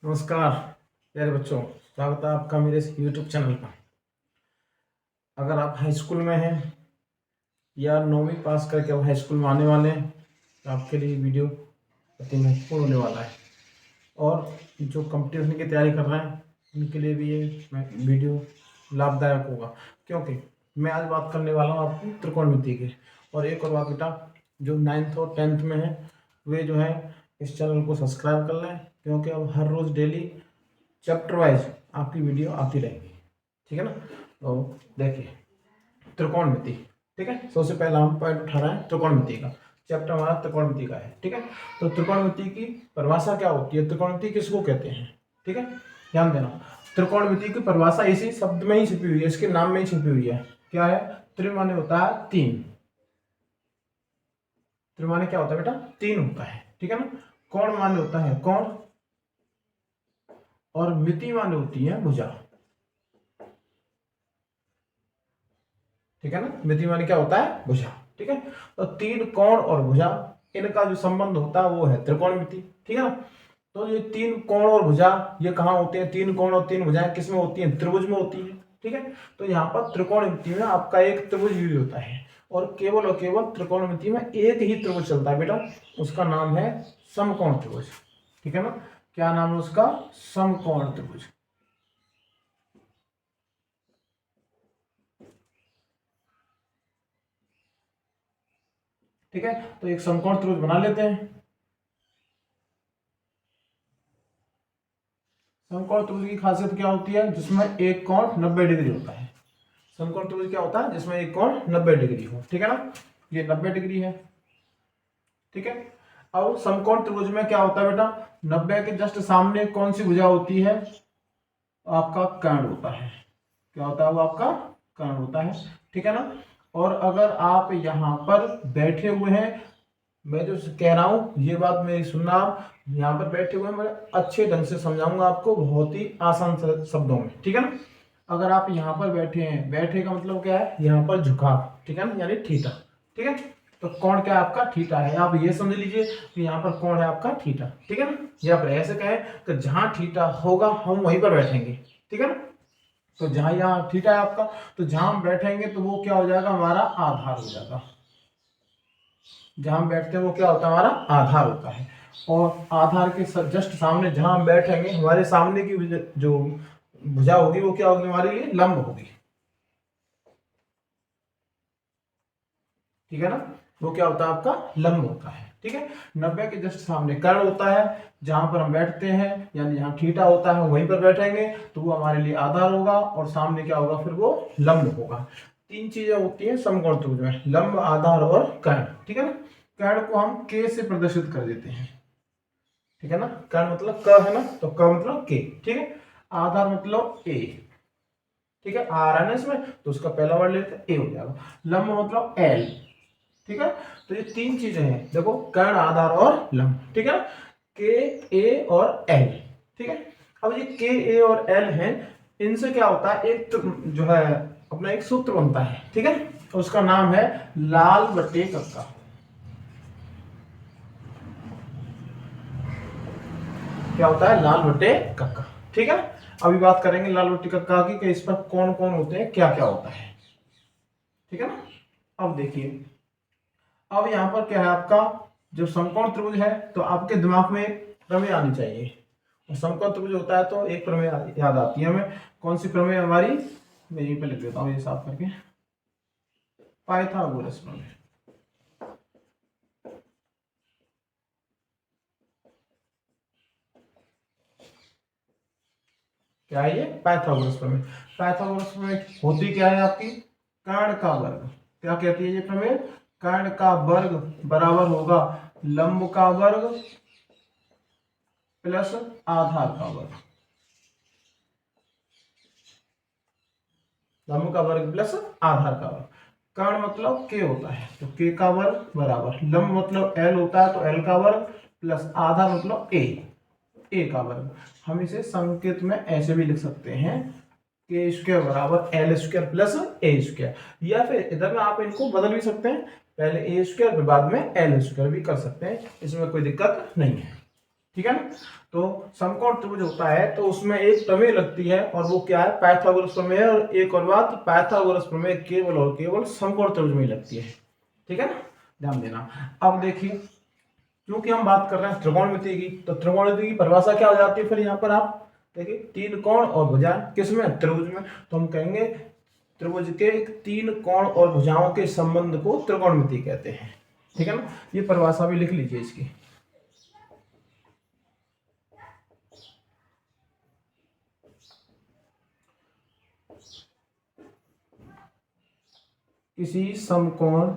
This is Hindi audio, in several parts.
नमस्कार प्यारे बच्चों, स्वागत है आपका मेरे इस YouTube चैनल पर। अगर आप हाई स्कूल में हैं या 9वीं पास करके अब हाई स्कूल में आने वाले हैं तो आपके लिए वीडियो अति महत्वपूर्ण होने वाला है। और जो कंपटीशन की तैयारी कर रहे हैं उनके लिए भी ये वीडियो लाभदायक होगा, क्योंकि मैं आज बात करने वाला हूँ आपकी त्रिकोणमिति की। और एक और बात बेटा, जो 9th और 10th में है वे जो है इस चैनल को सब्सक्राइब कर लें, क्योंकि अब हर रोज़ डेली चैप्टर वाइज आपकी वीडियो आती रहेगी। ठीक है ना। तो देखिए त्रिकोणमिति, ठीक है। सबसे पहला हम पॉइंट उठा रहे हैं त्रिकोणमिति का। चैप्टर हमारा त्रिकोणमिति का है, ठीक है। तो त्रिकोणमिति की परिभाषा क्या होती है, त्रिकोणमिति किसको कहते हैं, ठीक है, ध्यान देना। त्रिकोणमिति की परिभाषा इसी शब्द में ही छिपी हुई है, इसके नाम में ही छिपी हुई है। क्या है? त्रि माने होता है तीन। त्रि माने क्या होता है बेटा? तीन होता है, ठीक है ना। कोण माने होता है कोण, और मिति माने होती है भुजा, ठीक है ना। मिति माने क्या होता है? भुजा, ठीक है। तो तीन कोण और भुजा, इनका जो संबंध होता है वो है त्रिकोणमिति, ठीक है ना। तो ये तीन कोण और भुजा ये कहाँ होते हैं? तीन कोण और तीन भुजाएं किस में होती हैं? त्रिभुज में होती है, ठीक है। तो यहाँ पर त्रिकोणमिति में आपका एक त्रिभुज यूज होता है, और केवल त्रिकोणमिति में एक ही त्रिभुज चलता है बेटा, उसका नाम है समकोण त्रिभुज, ठीक है ना। क्या नाम है उसका? समकोण त्रिभुज, ठीक है। तो एक समकोण त्रिभुज बना लेते हैं। समकोण त्रिभुज की खासियत क्या होती है? जिसमें एक कोण 90 डिग्री होता है। समकोण त्रिभुज क्या होता है? जिसमें एक कोण 90 डिग्री हो, ठीक है ना। ये 90 डिग्री है, ठीक है। अब समकोण त्रिभुज में क्या होता है बेटा? 90 के जस्ट सामने कौन सी भुजा होती है? आपका कर्ण होता है। क्या होता है? वो आपका कर्ण होता है, ठीक है ना। और अगर आप यहाँ पर बैठे हुए हैं, मैं जो कह रहा हूं ये बात मेरी सुनना, आप यहाँ पर बैठे हुए हैं, मैं अच्छे ढंग से समझाऊंगा आपको बहुत ही आसान शब्दों में, ठीक है ना। अगर आप यहाँ पर बैठे हैं, बैठे का मतलब क्या है? यहाँ पर झुकाव, ठीक है ना, यानी थीटा, ठीक है। तो कोण क्या है आपका? थीटा है। आप ये समझ लीजिए कि यहाँ पर कोण है आपका थीटा, ठीक है ना। या फिर ऐसे कहें कि जहां थीटा होगा हम वहीं पर बैठेंगे, ठीक है ना। तो जहां यहाँ थीटा है आपका, तो जहां हम बैठेंगे तो वो क्या हो जाएगा? हमारा आधार हो जाएगा। जहां हम बैठते हैं वो क्या होता है? हमारा आधार होता है। और आधार के जस्ट सामने जहां हम बैठेंगे, हमारे सामने की जो भुजा होगी वो क्या होगी? हमारे लिए लंब होगी, ठीक है ना। वो क्या होता है? आपका लंब होता है, ठीक है। 90 के जस्ट सामने कर्ण होता है, जहां पर हम बैठते हैं, यानी जहां थीटा होता है वहीं पर बैठेंगे तो वो हमारे लिए आधार होगा, और सामने क्या होगा? फिर वो लंब होगा। तीन चीजें होती हैं समकोण त्रिभुज में, लंब, आधार और कर्ण, ठीक है ना। कर्ण को हम के से प्रदर्शित कर देते हैं, ठीक है ना। कर्ण मतलब क है ना, तो क मतलब के, ठीक है। आधार मतलब ए, ठीक है। आर है ना इसमें, तो उसका पहला वर्ड लेते हैं, ए हो जाएगा। लंब मतलब एल, ठीक है। तो ये तीन चीजें हैं, देखो, कर्ण, आधार और लंब, ठीक है। के, ए और एल, ठीक है। अब ये के, ए और एल हैं, इनसे क्या होता है? एक जो है अपना एक सूत्र बनता है, ठीक है। उसका नाम है लाल बटे कक्का। क्या होता है? लाल बटे कक्का, ठीक है। अभी बात करेंगे लाल बटे कक्का की कि इस पर कौन कौन होते हैं, क्या क्या होता है, ठीक है ना। अब देखिए, अब यहाँ पर क्या है आपका? जो समकोण त्रिभुज है तो आपके दिमाग में एक प्रमेय आनी चाहिए, और समकोण त्रिभुज होता है तो एक प्रमेय याद आती है हमें। कौन सी प्रमेय हमारी? मैं यहीं पे लिख देता हूँ ये साफ करके, पाइथागोरस प्रमेय। क्या है ये? पाइथागोरस प्रमेय। पाइथागोरस प्रमेय होती क्या है आपकी? कर्ण का वर्ग। क्या कहती है ये प्रमेय? कर्ण का वर्ग बराबर होगा लंब का वर्ग प्लस आधार का वर्ग। लंब का वर्ग प्लस आधार का वर्ग। कर्ण मतलब के होता है तो के का वर्ग बराबर, लंब मतलब एल होता है तो एल का वर्ग प्लस आधार मतलब ए का वर्ग। हम इसे संकेत में ऐसे भी लिख सकते हैं, के स्क्वायर बराबर एल स्क्वायर प्लस ए स्क्वायर, या फिर इधर में आप इनको बदल भी सकते हैं, पहले ए स्क्वायर फिर बाद में एल स्क्वायर भी कर सकते हैं, इसमें कोई दिक्कत नहीं है, ठीक है ना। तो समकोण त्रिभुज होता है तो उसमें एक प्रमेय लगती है और वो क्या है, पाइथागोरस प्रमेय। और एक और बात, पाइथागोरस प्रमेय केवल और केवल समकोण त्रिभुज में ही लगती है। ठीक है ना, ध्यान देना। अब देखिए, क्योंकि हम बात कर रहे हैं त्रिकोणमिति की, तो त्रिकोणमिति की परिभाषा क्या हो जाती है फिर यहाँ पर आप देखिए, तीन कोण और भुजाएं किसमें, त्रिभुज में। तो हम कहेंगे त्रिभुज के तीन कोण और भुजाओं के संबंध को त्रिकोणमिति कहते हैं। ठीक है ना, ये परिभाषा भी लिख लीजिए इसकी। किसी समकोण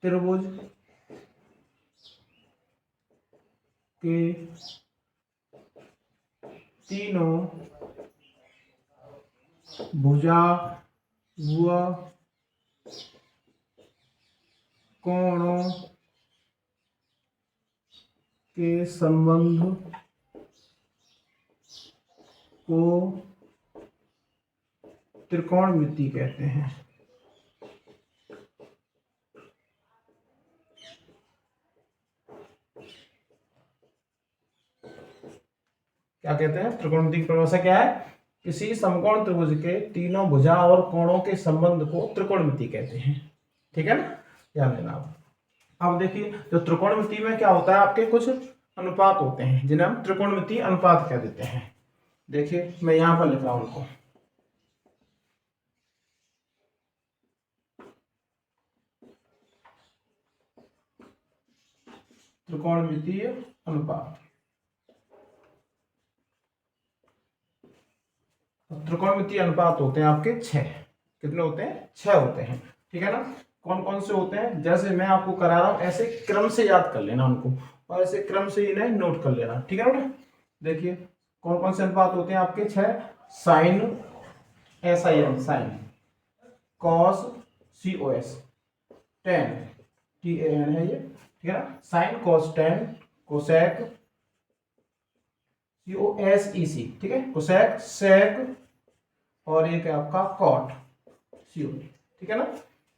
त्रिभुज के तीनों भुजा व कोणों के संबंध को त्रिकोणमिति कहते हैं। क्या कहते हैं, त्रिकोणमिति की परिभाषा क्या है, किसी समकोण त्रिभुज के तीनों भुजा और कोणों के संबंध को त्रिकोणमिति कहते हैं। ठीक है ना, ध्यान देना। अब देखिए, जो त्रिकोणमिति में क्या होता है, आपके कुछ अनुपात होते हैं जिन्हें हम त्रिकोणमिति अनुपात कह देते हैं। देखिए, मैं यहां पर लिख रहा हूं उनको। त्रिकोणमितीय अनुपात। त्रिकोणमितीय अनुपात होते हैं आपके 6। कितने होते हैं, 6 होते हैं। ठीक है ना, कौन कौन से होते हैं, जैसे मैं आपको करा रहा हूं ऐसे क्रम से याद कर लेना उनको, और ऐसे क्रम से इन्हें नोट कर लेना। ठीक है ना, देखिए कौन कौन से अनुपात होते हैं आपके 6। Sine, SIN sine, cos COS, tan TAN है ये। ठीक है ना, sine cos tan, cosec COSEC। ठीक है, कोसेक, सेक, और एक है आपका कॉट COT। ठीक है ना,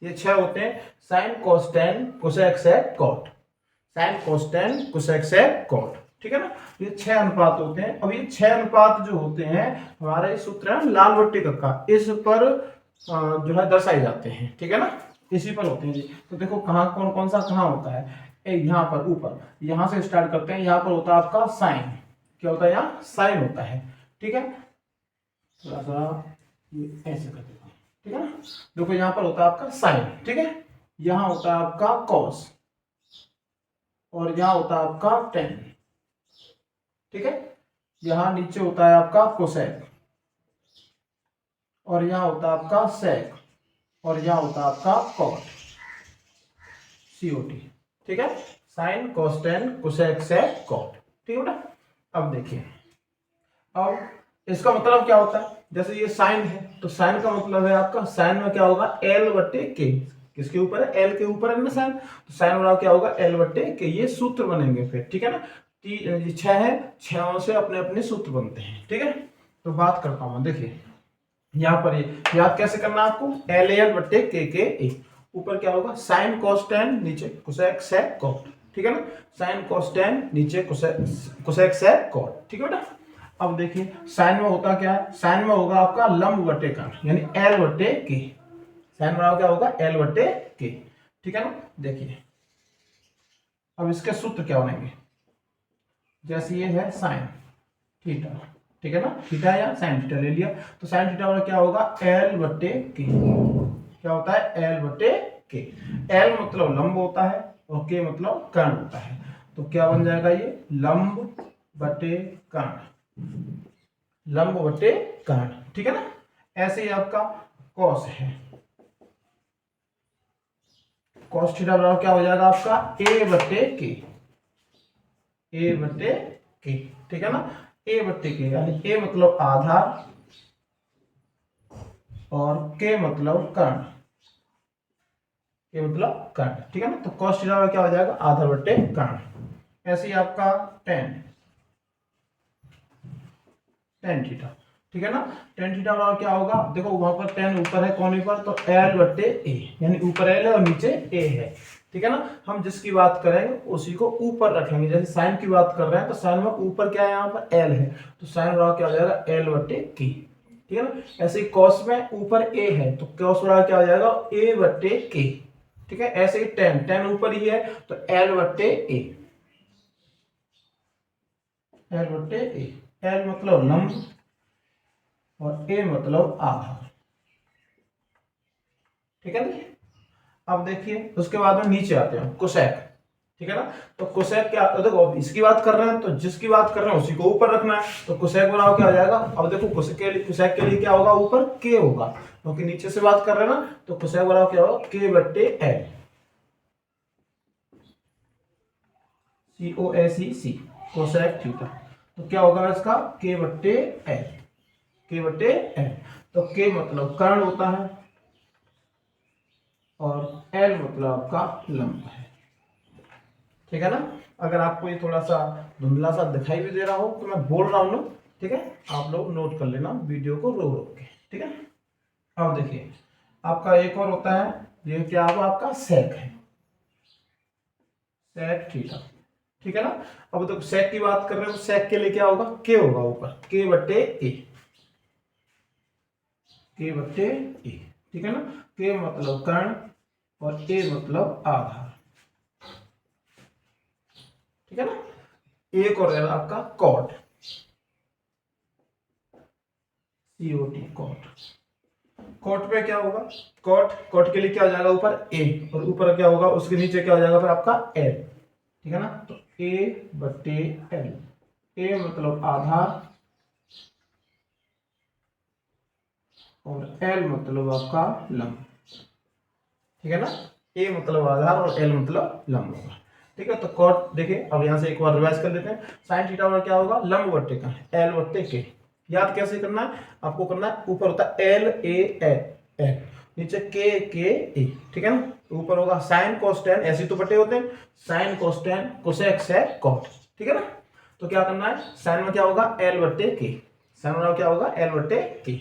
ये 6 होते हैं, sine cos tan cosec sec cot, sine cos tan cosec sec cot. ठीक है ना, ये 6 अनुपात होते हैं। अब ये 6 अनुपात जो होते हैं, हमारा ये सूत्र है लाल बट्टी का, इस पर जो है दर्शाए जाते हैं। ठीक है ना, इसी पर होते हैं जी। तो देखो कहाँ कौन कौन सा कहाँ होता है, यहाँ पर ऊपर, यहाँ से स्टार्ट करते हैं। यहाँ पर होता है आपका साइन, क्या होता है, यहाँ साइन होता है। ठीक है, थोड़ा सा ये ऐसे कर देता हूं। ठीक है ना, देखो यहाँ पर होता है आपका साइन। ठीक है, यहाँ होता है आपका कॉस, और यहाँ होता है आपका टेन। ठीक है, यहाँ नीचे होता है आपका कोसेक, और यहाँ होता है आपका सेक, और यहाँ होता है आपका कॉट COT। ठीक है, sine cos tan cosec sec cot. ठीक है बेटा, अब देखिए, अब इसका मतलब क्या होता है, जैसे ये साइन है तो साइन का मतलब है आपका, साइन में क्या होगा, L/K। किसके ऊपर है, L के ऊपर है ना साइन, तो साइन बराबर क्या होगा, L/K। ये सूत्र बनेंगे फिर। ठीक है ना, 6 है, 6 से अपने अपने सूत्र बनते हैं। ठीक है, तो बात करता हूं, देखिए यहाँ पर ये याद कैसे करना आपको, LAL/KKA। ऊपर क्या होगा, साइन कॉस टेन, नीचे कोसेक सेक कॉट। ठीक है ना, साइन कॉस टेन, नीचे कोसेक सेक कॉट। ठीक है बेटा, अब देखिए साइन में होता क्या है, साइन में होगा आपका लंब बटे कर्ण, यानी L/K। साइन बराबर क्या होगा, L/K। ठीक है ना, देखिए अब इसके सूत्र क्या बनेंगे, जैसे ये है साइन थीटा। ठीक है ना, थीटा या साइन थीटा ले लिया, तो साइन थीटा वाला क्या होगा, L/K। क्या होता है, L/K। L मतलब लंब होता है और K मतलब कर्ण होता है, तो क्या बन जाएगा ये, लंब बटे कर्ण, लंब बटे कर्ण। ठीक है ना, ऐसे ही आपका कॉस है, कॉस थीटा बराबर क्या हो जाएगा आपका, A/K, A/K। ठीक है ना, A/K, यानी A मतलब आधार और K मतलब कर्ण, K मतलब कर्ण। ठीक है ना, तो कॉस थीटा क्या हो जाएगा, आधार बटे कर्ण। ऐसे ही आपका टेन थीटा। ठीक है ना, टेन थीटा बराबर क्या होगा, देखो वहां पर टेन ऊपर है कोने पर, तो L/A, यानी ऊपर L है और नीचे A है, ठीक है ना। हम जिसकी बात करेंगे उसी को ऊपर रखेंगे। जैसे साइन की बात कर रहे हैं तो साइन में ऊपर क्या है, यहाँ पर एल है, तो साइन बराबर क्या हो जाएगा, एल बटे के। ठीक है ना। ऐसे ही कॉस में ऊपर ए है तो कॉस बराबर क्या हो जाएगा, ए बटे के। ठीक है। ऐसे ही टेन, टेन ऊपर ही है तो एल बटे ए, एल बटे ए। एल मतलब लंब और ए मतलब आधार। ठीक है ना। अब देखिए उसके बाद में नीचे आते हैं कोसेक। ठीक है ना। तो कोसेक क्या, तो देखो इसकी बात कर रहे हैं तो जिसकी बात कर रहे हैं उसी को ऊपर रखना है। तो कोसेक बराबर क्या हो जाएगा, अब देखो कोसेक के लिए क्या होगा, ऊपर के होगा क्योंकि नीचे से बात कर रहे हैं ना। तो कोसेक बराबर क्या होगा, के बटे एल, COSEC, कोसेक थीटा। तो क्या होगा इसका, के बटे एल, के बटे एल। तो के मतलब कर्ण होता है और एल मतलब आपका लंब है। ठीक है ना। अगर आपको ये थोड़ा सा धुंधला सा दिखाई भी दे रहा हो तो मैं बोल रहा हूं ना, ठीक है, आप लोग नोट कर लेना वीडियो को रो रो के। ठीक है। अब देखिए आपका एक और होता है, ये क्या होगा, आपका सेक है, सेक थीटा। ठीक है ना। अब तो सेक की बात कर रहे हैं तो सेक के लिए क्या होगा, के होगा ऊपर, के बटे ए, के बटे ए। ठीक है ना। के मतलब कर्ण और ए मतलब आधार। ठीक है ना। एक और रहेगा आपका कॉट, COT, कॉट। कॉट पे क्या होगा, कॉट, कॉट के लिए क्या हो जाएगा ऊपर ए और ऊपर क्या होगा उसके नीचे क्या हो जाएगा फिर आपका एल। ठीक है ना। तो ए बटे एल, ए मतलब आधार और एल मतलब आपका लंब। ठीक है ना। ए मतलब आधार और एल मतलब लंब होगा। ठीक है। तो कॉट देखिए, अब यहां से एक बार रिवाइज कर लेते हैं। साइन थीटा और क्या होगा, लंब बट्टे का एल बट्टे के। याद कैसे करना है आपको, करना है ऊपर होता है एल ए एल, नीचे के ए। ठीक है ना। ऊपर होगा साइन कोस टेन, ऐसे तो बटे होते हैं, sine cos tan cosec sec cot. ठीक है ना। तो क्या करना है, साइन में क्या होगा एल बट्टे के, साइन में क्या होगा एल बट्टे के,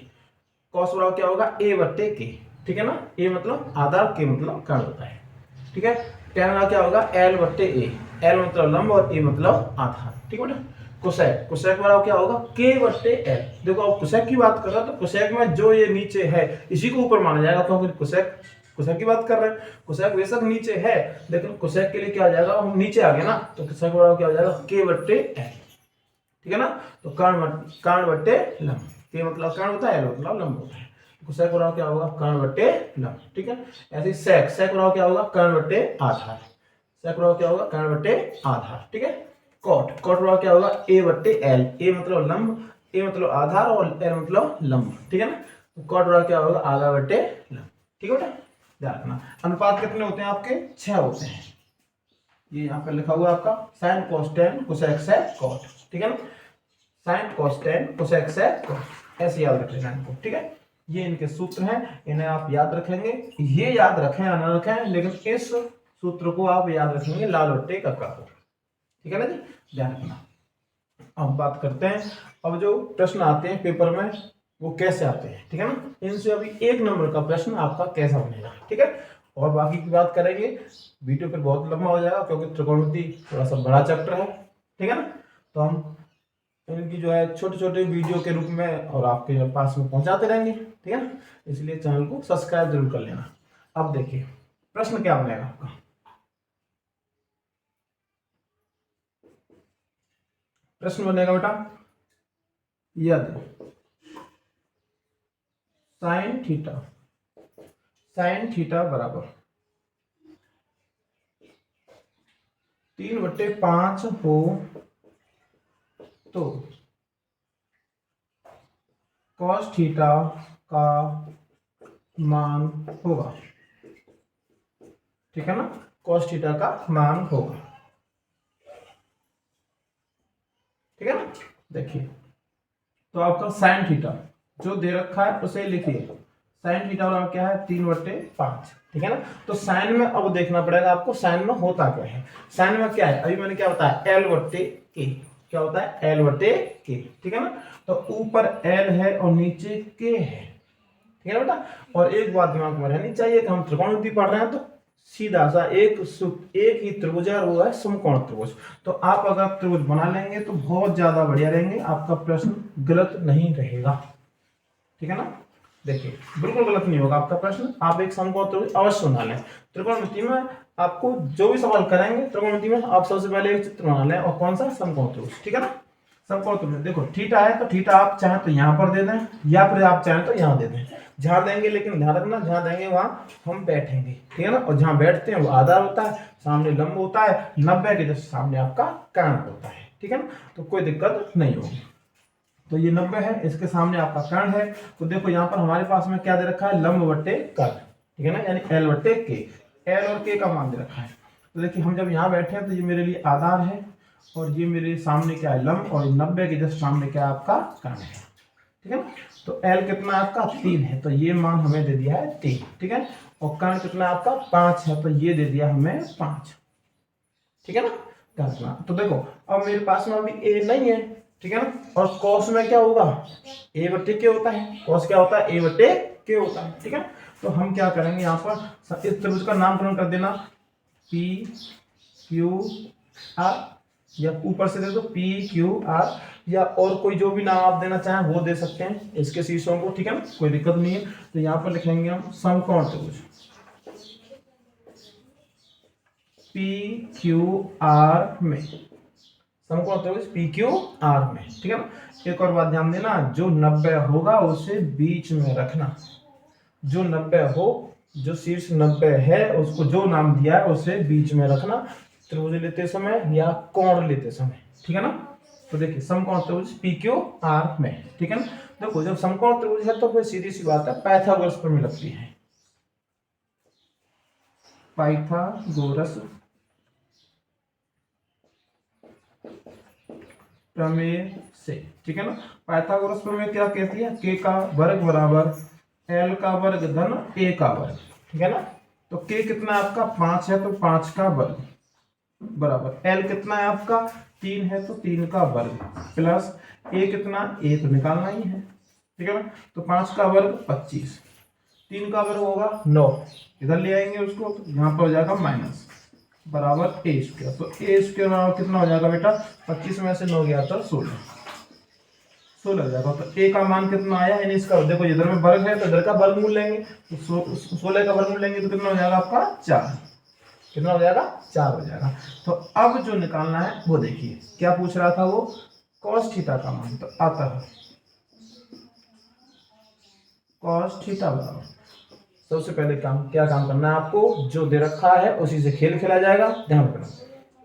कॉस बराबर क्या होगा ए बट्टे के। ठीक है ना। ए मतलब आधार, के मतलब कर्ण होता है। ठीक है। टेन का क्या होगा एल बट्टे ए, एल मतलब लंब और ए मतलब आधार। ठीक है बेटा। कोसेक, कोसेक बराबर क्या होगा के बट्टे एल। देखो अब कोसेक की बात कर रहा है तो कोसेक में जो ये नीचे है इसी को ऊपर माना जाएगा क्योंकि कोसेक, कोसेक की बात कर रहे हैं, कोसेक बेशक नीचे है लेकिन कोसेक के लिए क्या आ जाएगा, हम नीचे आ गए ना, तो कोसेक बराबर क्या हो जाएगा के बट्टे एल। ठीक है ना। तो कर्ण बट्टे लंब, के मतलब कर्ण होता है, एल मतलब लंब होता है। कोसेक बराबर क्या होगा कर्ण बट्टे लंब। ठीक है। ऐसे सेक, सेक बराबर क्या होगा कर्ण बट्टे आधार, सेक बराबर क्या होगा कर्ण बट्टे आधार। ठीक है। कॉट, कॉट बराबर क्या होगा ए बट्टे एल, ए मतलब लंब, ए मतलब आधार और एल मतलब लंब। ठीक है ना। तो कॉट बराबर क्या होगा आधा बट्टे लंब। ठीक है बेटा, ध्यान रखना। अनुपात कितने होते हैं आपके, 6 होते हैं। ये यहाँ पर लिखा हुआ आपका sine cos tan cosec sec cot. ठीक है ना। Sine cos tan cosec sec cot, ऐसे याद रख लेना इनको। ठीक है। ये इनके सूत्र हैं, इन्हें आप याद रखेंगे। ये याद रखें या ना रखें लेकिन इस सूत्र को आप याद रखेंगे लाल बट्टे कक्का को। ठीक है ना जी, ध्यान रखना। अब बात करते हैं, अब जो प्रश्न आते हैं पेपर में वो कैसे आते हैं। ठीक है ना। इनसे अभी 1 नंबर का प्रश्न आपका कैसा बनेगा। ठीक है। और बाकी की बात करेंगे, वीडियो फिर बहुत लंबा हो जाएगा क्योंकि त्रिकोणमिति थोड़ा सा बड़ा चैप्टर है। ठीक है ना। तो हम इनकी जो है छोटे छोटे वीडियो के रूप में और आपके पास में पहुंचाते रहेंगे। ठीक है ना। इसलिए चैनल को सब्सक्राइब जरूर कर लेना। अब देखिए प्रश्न क्या बनेगा आपका, प्रश्न बनेगा बेटा यदि साइन थीटा बराबर 3/5 हो तो cos थीटा का मान होगा। ठीक है ना। cos थीटा का मान होगा। ठीक है ना। देखिए तो आपका साइन थीटा जो दे रखा है उसे लिखिए, साइन थीटा बराबर क्या है 3/5। ठीक है ना। तो साइन में अब देखना पड़ेगा आपको, साइन में होता क्या है। साइन में क्या है, अभी मैंने क्या बताया एल बट्टे के, क्या होता है एल बट्टे के। ठीक है ना। तो ऊपर एल है और नीचे के है। ठीक है बेटा। और एक बात दिमाग में रहनी चाहिए कि हम त्रिकोणमिति पढ़ रहे हैं तो सीधा सा एक ही त्रिभुज है, वो है समकोण त्रिभुज। तो आप अगर त्रिभुज बना लेंगे तो बहुत ज्यादा बढ़िया रहेंगे, आपका प्रश्न गलत नहीं रहेगा, ठीक है ना। देखिए बिल्कुल गलत नहीं होगा आपका प्रश्न, आप एक समकोण त्रिभुज अवश्य बना लें। त्रिकोणमिति में आपको जो भी सवाल कराएंगे त्रिकोणमिति में आप सबसे पहले एक चित्र बना लें, और कौन सा, समकोण त्रिभुज, ठीक है ना। समकोण त्रिभुज देखो थीटा है, तो थीटा आप चाहें तो यहाँ पर दे दें, या फिर आप चाहें तो यहाँ दे दें, जहां देंगे लेकिन ध्यान रखना जहां देंगे वहां हम बैठेंगे, ठीक है ना। और जहां बैठते हैं वो आधार होता है, सामने लंब होता है, 90 के जस्ट सामने आपका कर्ण होता है, ठीक है ना। तो कोई दिक्कत नहीं होगी। तो ये 90 है, इसके सामने आपका कर्ण है। तो देखो यहाँ पर हमारे पास में क्या दे रखा है, लंब बट्टे कर्ण, ठीक है ना, यानी एल बट्टे के, एल और के का मान दे रखा है। तो देखिए हम जब यहाँ बैठे हैं तो ये मेरे लिए आधार है, और ये मेरे सामने क्या है, लंब, और 90 के जस्ट सामने क्या है आपका कर्ण है, ठीक है ना। तो एल कितना आपका 3 है, तो ये मान हमें दे दिया है 3, ठीक है। और कर्ण कितना आपका 5 है, तो ये दे दिया हमें 5, ठीक है ना। तो देखो अब मेरे पास में अभी ए नहीं है, ठीक है ना। और कॉस में क्या होगा, ए बट्टे के होता है, कॉस क्या होता है, ए बट्टे के होता है, ठीक है। तो हम क्या करेंगे यहाँ पर, इस त्रिभुज का नामकरण कर देना पी क्यू आर, या ऊपर से दे दो पी क्यू आर, या और कोई जो भी नाम आप देना चाहें वो दे सकते हैं इसके शीर्षों को, ठीक है ना, कोई दिक्कत नहीं है। तो यहाँ पर लिखेंगे हम समकोण त्रिभुज पी क्यू आर में, समकोण त्रिभुज पी क्यू आर में, ठीक है ना। एक और बात ध्यान देना, जो 90 होगा उसे बीच में रखना, जो 90 हो, जो शीर्ष 90 है उसको जो नाम दिया है उसे बीच में रखना, त्रिभुज लेते समय या कोण लेते समय, ठीक है ना। तो देखिए समकोण त्रिभुज पी क्यू आर में, ठीक है ना। देखो जब समकोण त्रिभुज है तो फिर सीधी सी बात है पाइथागोरस प्रमेय लगती है, पाइथागोरस प्रमेय से, ठीक है ना। पाइथागोरस प्रमेय क्या कहती है, के का वर्ग बराबर एल का वर्ग धन ए का वर्ग, ठीक है ना। तो के कितना है आपका 5 है, तो 5 का वर्ग बराबर एल कितना है आपका 3 है, तो 3 का वर्ग प्लस ए कितना, ए तो निकालना ही है, ठीक है ना। तो 5 का वर्ग 25, 3 का वर्ग होगा 9, इधर ले आएंगे उसको, तो यहाँ पर हो जाएगा माइनस बराबर ए स्क्वायर। तो ए स्क्वायर बराबर कितना हो जाएगा बेटा, 25 में से 9 गया तो 16 हो जाएगा। तो ए का मान कितना आया, यानी इसका देखो इधर में वर्ग है तो इधर का वर्गमूल लेंगे, तो 16 का वर्गमूल लेंगे तो कितना हो जाएगा आपका 4, कितना हो जाएगा 4 हो जाएगा। तो अब जो निकालना है वो देखिए क्या पूछ रहा था वो, cos थीटा का मान। तो अतः cos थीटा बराबर, सबसे पहले क्या काम करना है आपको, जो दे रखा है उसी से खेल खेला जाएगा, ध्यान रखना।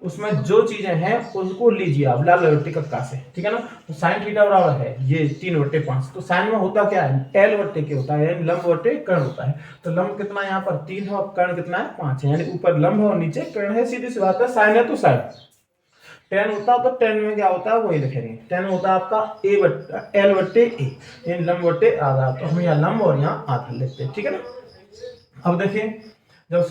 उसमें जो चीजें हैं उनको लीजिए आप लाल बट्टे कक्का से, ठीक है ना। तो साइन थीटा बराबर है ये 3/5, तो साइन में होता क्या है, एल बट्टे के होता है, यानी लंब बट्टे कर्ण होता है। तो लंब कितना है यहाँ पर 3 है, और कर्ण कितना है 5 है, यानी ऊपर लंब है और नीचे कर्ण है, सीधी सी बात है। साइन है तो साइन, टेन होता है तो टेन में क्या होता है वही लिखेंगे, टेन होता है आपका ए बट्टे एल बट्टे ए, यानी लंब बट्टे आधार। तो हम यहाँ लंब और यहाँ आधार लिखते हैं, ठीक है ना। अब देखिए जब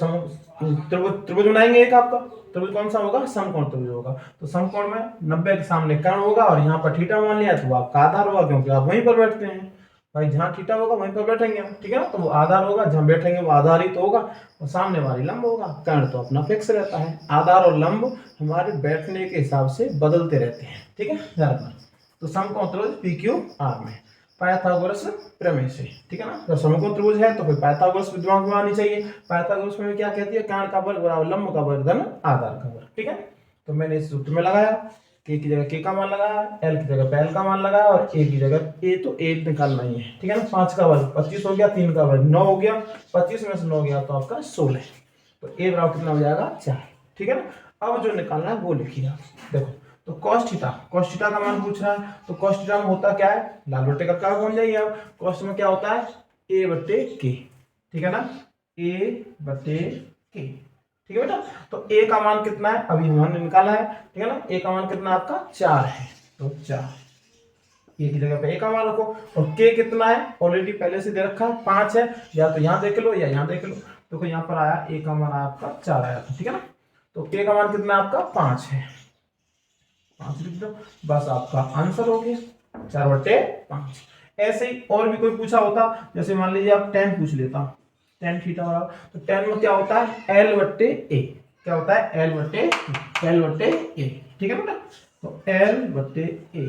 त्रिभुज बनाएंगे एक आपका त्रिभुज कौन सा होगा, समकोण त्रिभुज होगा। तो समकोण में 90 के सामने कर्ण होगा, और यहाँ पर थीटा मान लिया तो वो आपका आधार होगा, क्योंकि आप वहीं पर बैठते हैं भाई, जहाँ थीटा होगा वहीं पर बैठेंगे हम, ठीक है ना। तो वो आधार होगा, जहाँ बैठेंगे वो आधार ही तो होगा, और सामने वाली लंब होगा। कर्ण तो अपना फिक्स रहता है, आधार और लंब हमारे बैठने के हिसाब से बदलते रहते हैं, ठीक है ध्यान रखना। तो समकोण त्रिभुज पी क्यू आर में पाइथागोरस प्रमेय से, ठीक है ना। जब समकोण त्रिभुज है तो फिर पाइथागोरस दिमाग में आनी चाहिए। पाइथागोरस प्रमेय क्या कहती है, कर्ण का वर्ग बराबर लंब का वर्ग धन आधार का वर्ग, ठीक है। तो मैंने इस सूत्र में लगाया, के की जगह के का मान लगाया, एल की जगह पे एल का मान लगाया, और ए की जगह ए, तो ए निकालना ही है, ठीक है ना। 5 का वर्ग 25 हो गया, 3 का वर्ग 9 हो गया, 25 में से 9 गया तो आपका 16, तो ए बराबर कितना हो जाएगा 4, ठीक है ना। अब जो निकालना है वो लिखिए आप, देखो तो cos थीटा का मान पूछ रहा है। तो cos थीटा में होता क्या है, लाल बट्टे का क्या बन जाइए आप, cos में क्या होता है a बट्टे k, ठीक है ना, a बट्टे k, ठीक है बेटा। तो a का मान कितना है, अभी हमने निकाला है, ठीक है ना। a का मान कितना आपका 4 है, तो 4 a की जगह पे a का मान रखो, और k कितना है ऑलरेडी पहले से दे रखा है 5 है, या तो यहाँ देख लो या यहाँ देख लो। देखो यहाँ पर आया a का मान आपका 4 आया था, ठीक है ना। तो k का मान कितना आपका 5 है, 5 लिख दो, बस आपका आंसर हो गया 4/5। ऐसे ही और भी कोई पूछा होता, जैसे मान लीजिए आप 10 पूछ लेता, tan थीटा बराबर, तो tan में क्या होता है L बट्टे A, क्या होता है L बट्टे A, ठीक है बेटा। तो L बट्टे A,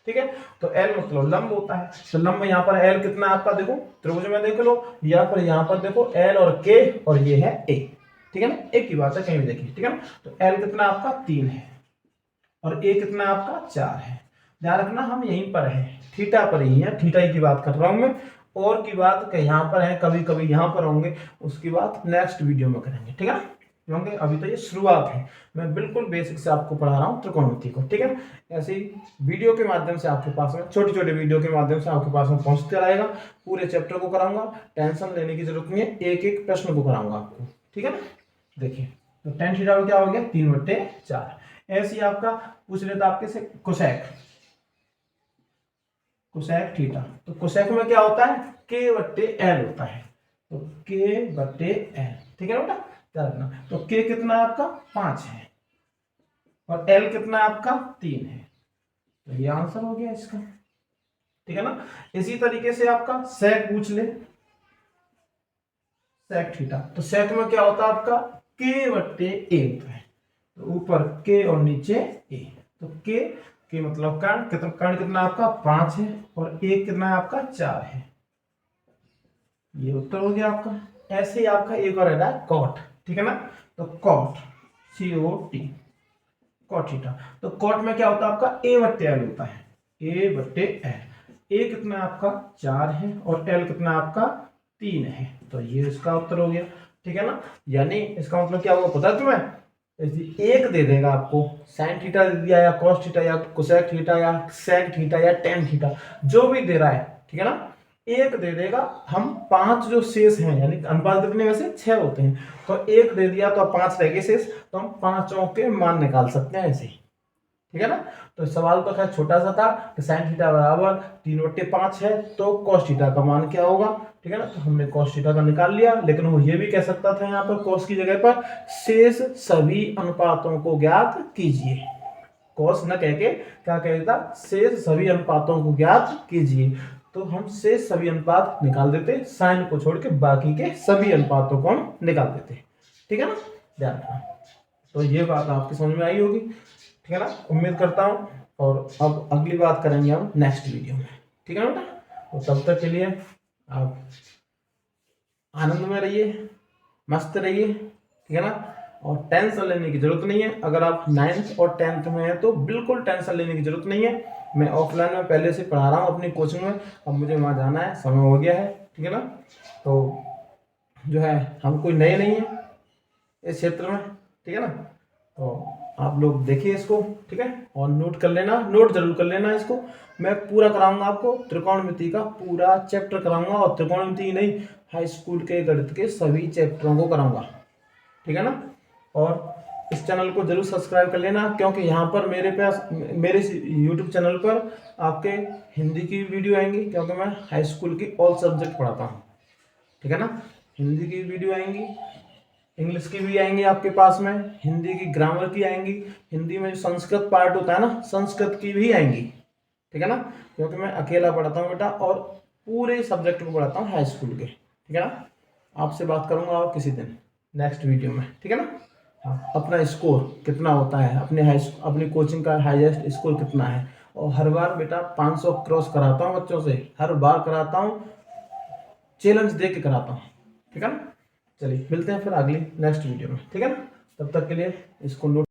ठीक है। तो L मतलब लंब होता है, तो लंब में यहाँ पर L कितना आपका देखो त्रिभुज में देख लो, या फिर यहाँ पर देखो L और K और ये है A, ठीक है ना, एक ही बात है कहीं भी देखिए, ठीक है ना। तो L कितना आपका 3 है और A कितना आपका 4 है। ध्यान रखना हम यहीं पर है, थीटा पर ही है, थीटा ही की बात कर रहा हूं मैं, और की बात यहाँ पर है, कभी कभी यहाँ पर होंगे, उसकी बात नेक्स्ट वीडियो में करेंगे, ठीक है ना। होंगे अभी तो ये शुरुआत है, मैं बिल्कुल बेसिक से आपको पढ़ा रहा हूँ त्रिकोणमिति को, ठीक है। ऐसे ही वीडियो के माध्यम से आपके पास में, छोटे छोटे वीडियो के माध्यम से आपके पास में पहुंचते रहेगा, पूरे चैप्टर को कराऊंगा, टेंशन लेने की जरूरत नहीं है, एक एक प्रश्न को कराऊंगा आपको, ठीक है ना। देखिए तो tan थीटा क्या हो गया 3/4। ऐसे ही आपका पूछ लेता आपके से कोसेक थीटा, तो कोसेक में क्या होता है K/L होता है, तो K/L, ठीक है बेटा, क्या रखना। तो K कितना आपका 5 है और L कितना आपका 3 है, तो ये आंसर हो गया इसका, ठीक है ना। इसी तरीके से आपका सेक पूछ ले, सेक थीटा, तो सेक में क्या होता है आपका K/A होता है, तो ऊपर K और नीचे A, तो K मतलब कर्ण कितना आपका 5 है और A कितना आपका 4 है, ये उत्तर हो गया आपका। ऐसे ही आपका एक और है कॉट, ठीक है ना, तो कॉट COT, कॉट थीटा, तो कॉट में क्या होता है आपका A/L होता है, A/L, A कितना आपका 4 है और L कितना आपका 3 है, तो ये इसका उत्तर हो गया, ठीक है ना। यानी इसका मतलब क्या होगा पता है तुम्हें, एक दे देगा आपको साइन थीटा दे दिया या कॉस थीटा या कोसेक थीटा या सेक थीटा या टेन थीटा, जो भी दे रहा है, ठीक है ना, एक दे देगा। हम 5 जो शेष हैं, यानी अनुपात कितने में से 6 होते हैं, तो एक दे दिया तो 5 रह गए शेष, तो हम 5 के मान निकाल सकते हैं ऐसे, ठीक है ना। तो सवाल तो खैर छोटा सा था कि साइन थीटा बराबर 3/5 है, तो कॉस थीटा का मान क्या होगा, ठीक है ना। तो हमने कॉस थीटा का निकाल लिया, लेकिन वो ये भी कह सकता था यहाँ पर कॉस की जगह पर शेष सभी अनुपातों को ज्ञात कीजिए, कॉस न कह के क्या कहता शेष सभी अनुपातों को ज्ञात कीजिए, तो हम शेष सभी अनुपात निकाल देते, साइन को छोड़ के बाकी के सभी अनुपातों को हम निकाल देते, ठीक है ना, ध्यान रखना। तो ये बात आपकी समझ में आई होगी, ठीक है ना, उम्मीद करता हूँ। और अब अगली बात करेंगे हम नेक्स्ट वीडियो में, ठीक है बेटा। तो तब तक के लिए आप आनंद में रहिए, मस्त रहिए, ठीक है ना, और टेंशन लेने की जरूरत नहीं है। अगर आप 9th और 10th में हैं तो बिल्कुल टेंशन लेने की जरूरत नहीं है, मैं ऑफलाइन में पहले से पढ़ा रहा हूँ अपनी कोचिंग में, अब मुझे वहाँ जाना है, समय हो गया है, ठीक है ना। तो जो है हम कोई नए नहीं है इस क्षेत्र में, ठीक है ना, तो आप लोग देखिए इसको, ठीक है, और नोट कर लेना, नोट जरूर कर लेना इसको। मैं पूरा कराऊंगा आपको त्रिकोणमिति का पूरा चैप्टर कराऊंगा, और त्रिकोणमिति नहीं, हाई स्कूल के गणित के सभी चैप्टरों को कराऊंगा, ठीक है ना। और इस चैनल को जरूर सब्सक्राइब कर लेना, क्योंकि यहाँ पर मेरे यूट्यूब चैनल पर आपके हिंदी की वीडियो आएंगी, क्योंकि मैं हाई स्कूल की ऑल सब्जेक्ट पढ़ाता हूँ, ठीक है ना। हिंदी की वीडियो आएंगी, इंग्लिश की भी आएंगी आपके पास में, हिंदी की ग्रामर की आएंगी, हिंदी में जो संस्कृत पार्ट होता है ना, संस्कृत की भी आएंगी, ठीक है ना, क्योंकि मैं अकेला पढ़ाता हूँ बेटा, और पूरे सब्जेक्ट को पढ़ाता हूँ हाई स्कूल के, ठीक है ना। आपसे बात करूंगा और किसी दिन नेक्स्ट वीडियो में, ठीक है ना। हाँ, अपना स्कोर कितना होता है, अपनी कोचिंग का हाईएस्ट स्कोर कितना है, और हर बार बेटा 500 क्रॉस कराता हूँ बच्चों से, हर बार कराता हूँ, चैलेंज दे के कराता हूँ, ठीक है ना। चलिए मिलते हैं फिर अगली नेक्स्ट वीडियो में, ठीक है ना। तब तक के लिए इसको नोट